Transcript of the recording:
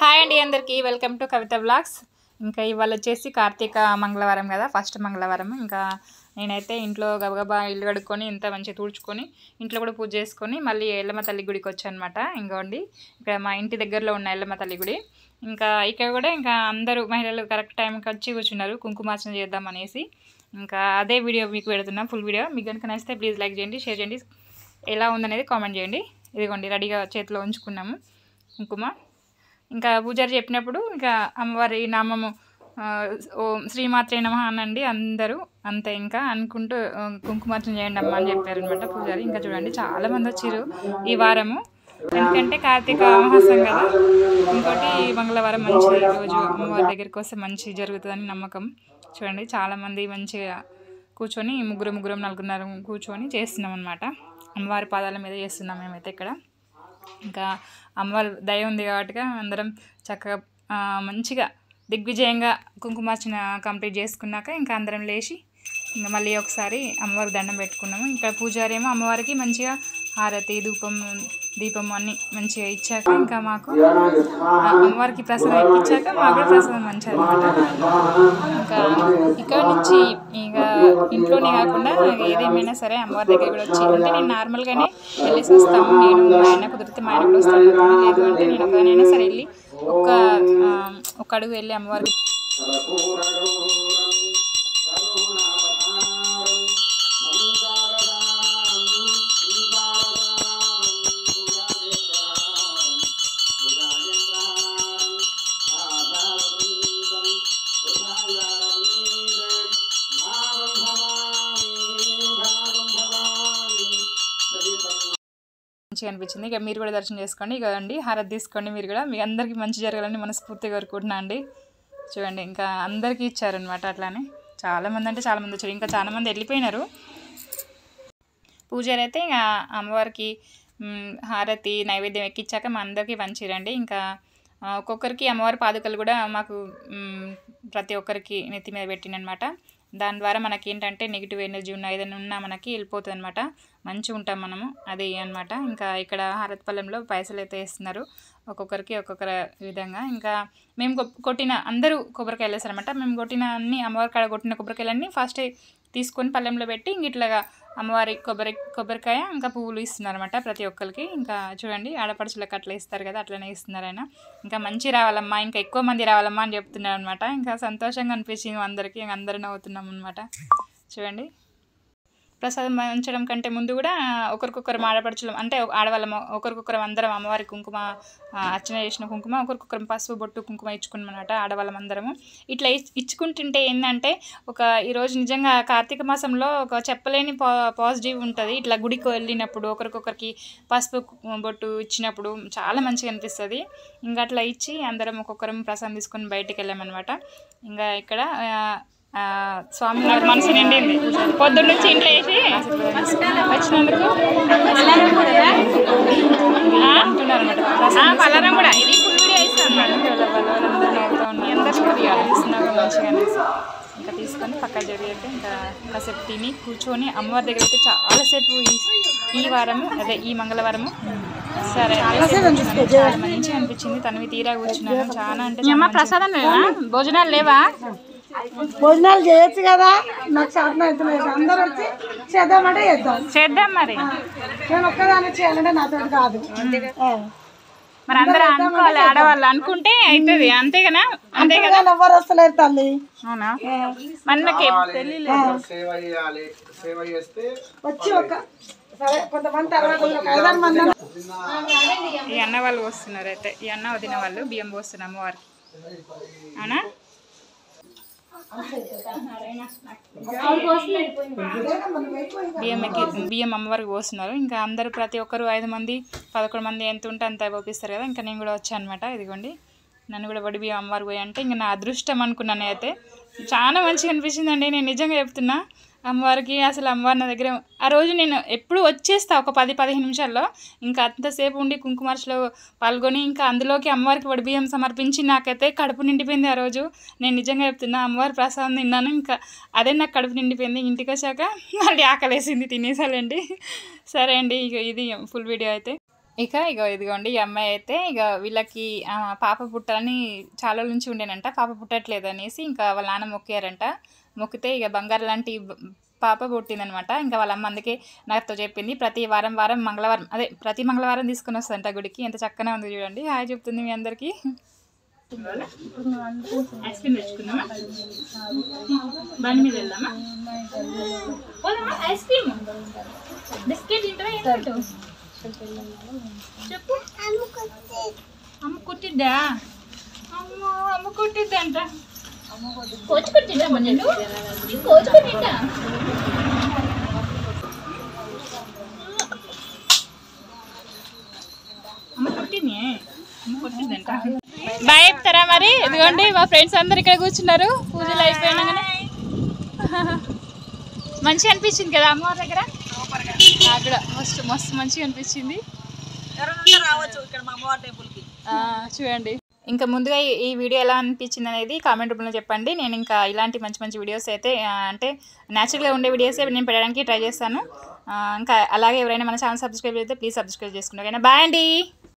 Hi అండి అందరికీ welcome to Kavitha vlogs. ఇంకా ఇవాళ వచ్చేసి కార్తీక మంగళవారం కదా, ఫస్ట్ మంగళవారం. ఇంకా నేనైతే ఇంట్లో గబగబా ఇల్లు కడుక్కొని ఇంత మంచిగా తుడుచుకొని ఇంట్లో కూడా పూజ చేసుకొని మళ్ళీ ఎల్లమ్మ తల్లి గుడికి వచ్చాను అనమాట. ఇంకోండి ఇక్కడ మా ఇంటి దగ్గరలో ఉన్న ఎల్లమ్మ తల్లి గుడి. ఇంకా ఇక్కడ కూడా ఇంకా అందరూ మహిళలు కరెక్ట్ టైంకి వచ్చి కూర్చున్నారు కుంకుమార్చన చేద్దాం అనేసి. ఇంకా అదే వీడియో మీకు పెడుతున్నా, ఫుల్ వీడియో. మీకు కనుక నచ్చితే ప్లీజ్ లైక్ చేయండి, షేర్ చేయండి, ఎలా ఉందనేది కామెంట్ చేయండి. ఇదిగోండి రెడీగా చేతిలో ఉంచుకున్నాము కుంకుమ. ఇంకా పూజారి చెప్పినప్పుడు ఇంకా అమ్మవారి నామము ఓం శ్రీమాత్రే నమః అనండి అందరూ, అంతే ఇంకా అనుకుంటూ కుంకుమార్చన చేయండి అమ్మ అని చెప్పారనమాట పూజారి. ఇంకా చూడండి చాలామంది వచ్చారు ఈ వారము, ఎందుకంటే కార్తీక మాసం కదా. ఇంకోటి మంగళవారం మంచి రోజు, అమ్మవారి దగ్గరికి వస్తే మంచి జరుగుతుందని నమ్మకం. చూడండి చాలామంది మంచిగా కూర్చొని ముగ్గురు నలుగురు కూర్చొని చేస్తున్నాం అనమాట. అమ్మవారి పాదాల మీద చేస్తున్నాం మేమైతే ఇక్కడ. ఇంకా అమ్మవారి దయ ఉంది కాబట్టి అందరం చక్కగా మంచిగా దిగ్విజయంగా కుంకుమార్చన కంప్లీట్ చేసుకున్నాక ఇంకా అందరం లేచి ఇంకా మళ్ళీ ఒకసారి అమ్మవారికి దండం పెట్టుకున్నాము. ఇంకా పూజారి ఏమో అమ్మవారికి మంచిగా హారతి దీపం అన్నీ మంచిగా ఇచ్చాక ఇంకా మాకు అమ్మవారికి ప్రసాదం ఎక్కించాక మాకు కూడా ప్రసాదం మంచిగా అనమాట. ఇంకా ఇక్కడ నుంచి ఇంకా ఇంట్లోనే కాకుండా ఏదేమైనా సరే అమ్మవారి దగ్గర కూడా వచ్చి, అంటే నేను నార్మల్గానే వెళ్ళేసి వస్తాము. నేను మా ఆయన కుదిరితే మా ఆయన కూడా వస్తాను, లేదు అంటే నేను ఒకనైనా సరే వెళ్ళి ఒక అడుగు వెళ్ళి అమ్మవారికి మంచిగా అనిపించింది. ఇక మీరు కూడా దర్శనం చేసుకోండి. ఇక అండి హారతి తీసుకోండి, మీరు కూడా మీ అందరికీ మంచి జరగాలని మనస్ఫూర్తిగా కోరుకుంటున్నా అండి. చూడండి ఇంకా అందరికీ ఇచ్చారనమాట. అట్లానే చాలామంది అంటే చాలామంది వచ్చారు, ఇంకా చాలామంది వెళ్ళిపోయినారు. పూజారి అయితే ఇంకా అమ్మవారికి హారతి నైవేద్యం ఎక్కించాక మా అందరికీ పంచిరండి. ఇంకా ఒక్కొక్కరికి అమ్మవారి పాదుకలు కూడా మాకు ప్రతి ఒక్కరికి నెత్తి మీద పెట్టినమాట. దాని ద్వారా మనకి ఏంటంటే నెగిటివ్ ఎనర్జీ ఉన్న ఏదైనా ఉన్నా మనకి వెళ్ళిపోతుంది అనమాట, మంచిగా ఉంటాం మనము, అది అనమాట. ఇంకా ఇక్కడ హారతి పళ్ళెంలో పైసలు అయితే వేస్తున్నారు ఒక్కొక్కరికి ఒక్కొక్కరి విధంగా. ఇంకా మేము కొట్టిన అందరూ కొబ్బరికాయలు వేస్తారనమాట. మేము కొట్టిన అన్ని అమ్మవారి కాడ కొట్టిన కొబ్బరికాయలన్నీ ఫస్ట్ తీసుకొని పళ్ళెంలో పెట్టి ఇంక ఇట్లాగా అమ్మవారి కొబ్బరికాయ ఇంకా పువ్వులు ఇస్తున్నారనమాట ప్రతి ఒక్కరికి. ఇంకా చూడండి ఆడపడుచులకు అట్లా ఇస్తారు కదా, అట్లనే ఇస్తున్నారు ఆయన. ఇంకా మంచి రావాలమ్మా, ఇంకా ఎక్కువ మంది రావాలమ్మా అని చెప్తున్నారు అనమాట. ఇంకా సంతోషంగా అనిపించింది అందరికీ, ఇంకా అందరూ నవ్వుతున్నాం అనమాట. చూడండి ప్రసాదం ఉంచడం కంటే ముందు కూడా ఒకరికొకరు ఆడపడుచులం, అంటే ఆడవాళ్ళం ఒకరికొకరు అందరం అమ్మవారి కుంకుమ అర్చన చేసిన కుంకుమ ఒకరికొకరు పసుపు బొట్టు కుంకుమ ఇచ్చుకున్నమాట ఆడవాళ్ళం అందరము. ఇట్లా ఇచ్చుకుంటుంటే ఏంటంటే ఈరోజు నిజంగా కార్తీక మాసంలో ఒక చెప్పలేని పాజిటివ్ ఉంటుంది. ఇట్లా గుడికి వెళ్ళినప్పుడు ఒకరికొకరికి పసుపు బొట్టు ఇచ్చినప్పుడు చాలా మంచిగా అనిపిస్తుంది. ఇంకా అట్లా ఇచ్చి అందరం ఒక్కొక్కరం ప్రసాదం తీసుకొని బయటికి వెళ్ళామన్నమాట. ఇంకా ఇక్కడ స్వామి మనసు నిండింది. పొద్దున్న నుంచి ఇంట్లో వేసి వచ్చినందుకు పలారం కూడా ఇది ఫుల్ వీడియో ఇస్తాను మంచిగా అనేసి ఇంకా తీసుకొని పక్క జరిగితే ఇంకా కాసేపు తిని కూర్చొని అమ్మవారి దగ్గర అయితే చాలాసేపు ఈ వారము అదే ఈ మంగళవారము సరే చాలా మంచిగా అనిపించింది. తనవి తీరా కూర్చున్నాను. చాలా అంటే ప్రసాదం భోజనాలు లేవా? భోజనాలు చేయొచ్చు కదా, నాకు శాతం అవుతలేదు. అందరూ వచ్చి చేద్దామంటే చేద్దాం. మరి నేను ఒక్కదాన్ని చేయాలంటే నాతో కాదు. మరి అందరూ అనుకోవాలి, ఆడవాళ్ళు అనుకుంటే అవుతుంది. అంతేగానా? అంతే కదా, ఎవరు వస్తలేరు తల్లి. అవునా? మనకి వచ్చి ఒక సరే కొంతమంది తర్వాత 5-6 మంది ఈ అన్న వాళ్ళు వస్తున్నారు. అయితే ఈ అన్న వదిన వాళ్ళు బియ్యం పోస్తున్నారు అమ్మవారికి. అవునా? బియ్యం అమ్మవారికి పోస్తున్నారు. ఇంకా అందరూ ప్రతి ఒక్కరు 5 మంది 11 మంది ఎంత ఉంటే అంత పోపిస్తారు కదా. ఇంకా నేను కూడా వచ్చాను అనమాట. ఇదిగోండి నన్ను కూడా వడి బియ్యం అమ్మవారికి పోయి అంటే ఇంకా నా అదృష్టం అనుకున్నాను. అయితే చాలా మంచిగా అనిపించిందండి. నేను నిజంగా చెప్తున్నా అమ్మవారికి. అసలు అమ్మవారి నా దగ్గర ఆ రోజు నేను ఎప్పుడు వచ్చేస్తా ఒక 10-15 నిమిషాల్లో. ఇంకా అంతసేపు ఉండి కుంకుమార్చలో పాల్గొని ఇంకా అందులోకి అమ్మవారికి వడి బియ్యం సమర్పించి నాకైతే కడుపు నిండిపోయింది ఆ రోజు. నేను నిజంగా చెప్తున్నా అమ్మవారి ప్రసాదం తిన్నాను, ఇంకా అదే నాకు కడుపు నిండిపోయింది. ఇంటికి వచ్చాక మళ్ళీ ఆకలేసింది, తినేసాలండి. సరే అండి, ఇక ఇది ఫుల్ వీడియో అయితే. ఇదిగోండి ఈ అమ్మాయి అయితే ఇక వీళ్ళకి పాప పుట్టాలని చాలా రోజుల నుంచి ఉండేనంట. పాప పుట్టట్లేదు అనేసి ఇంకా వాళ్ళ నాన్న మొక్కారంట. మొక్కితే ఇక బంగారు లాంటి పాప పుట్టిందనమాట. ఇంకా వాళ్ళ అమ్మ అందుకే నాతో చెప్పింది ప్రతి మంగళవారం తీసుకుని వస్తుందంట గుడికి. ఎంత చక్కగా ఉంది చూడండి. హాయ్ చెప్తుంది మీ అందరికీ. ఐస్ క్రీమ్ తెచ్చుకుందామా? బండి మీద వెళ్దామా? ఐస్ క్రీమ్ బిస్కెట్ తింటారా? చెప్పు. అమ్మ కుట్టిద్దా? అమ్మ కుట్టిద్దంట. కోచి కుట్టిద్దా? కోచి కుట్టిద్దా? అమ్మ కుట్టింది. అమ్మ కుట్టిద్దంట. బాయ్ చెప్తారా మరి? ఇదిగోండి మా ఫ్రెండ్స్ అందరు ఇక్కడ కూర్చున్నారు. పూజలు అయిపోయినాగానే మంచిగా అనిపించింది కదా అమ్మవారి దగ్గర. నాకు కూడా మస్తు మంచిగా అనిపించింది. చూడండి. ఇంకా ముందుగా ఈ వీడియో ఎలా అనిపించింది అనేది కామెంట్ రూపంలో చెప్పండి. నేను ఇంకా ఇలాంటి మంచి వీడియోస్ అయితే అంటే న్యాచురల్గా ఉండే వీడియోస్ నేను పెట్టడానికి ట్రై చేస్తాను. ఇంకా అలాగే ఎవరైనా మన ఛానల్ సబ్స్క్రైబ్ అయితే ప్లీజ్ సబ్స్క్రైబ్ చేసుకోండి. ఓకేనా? బాయ్ అండి.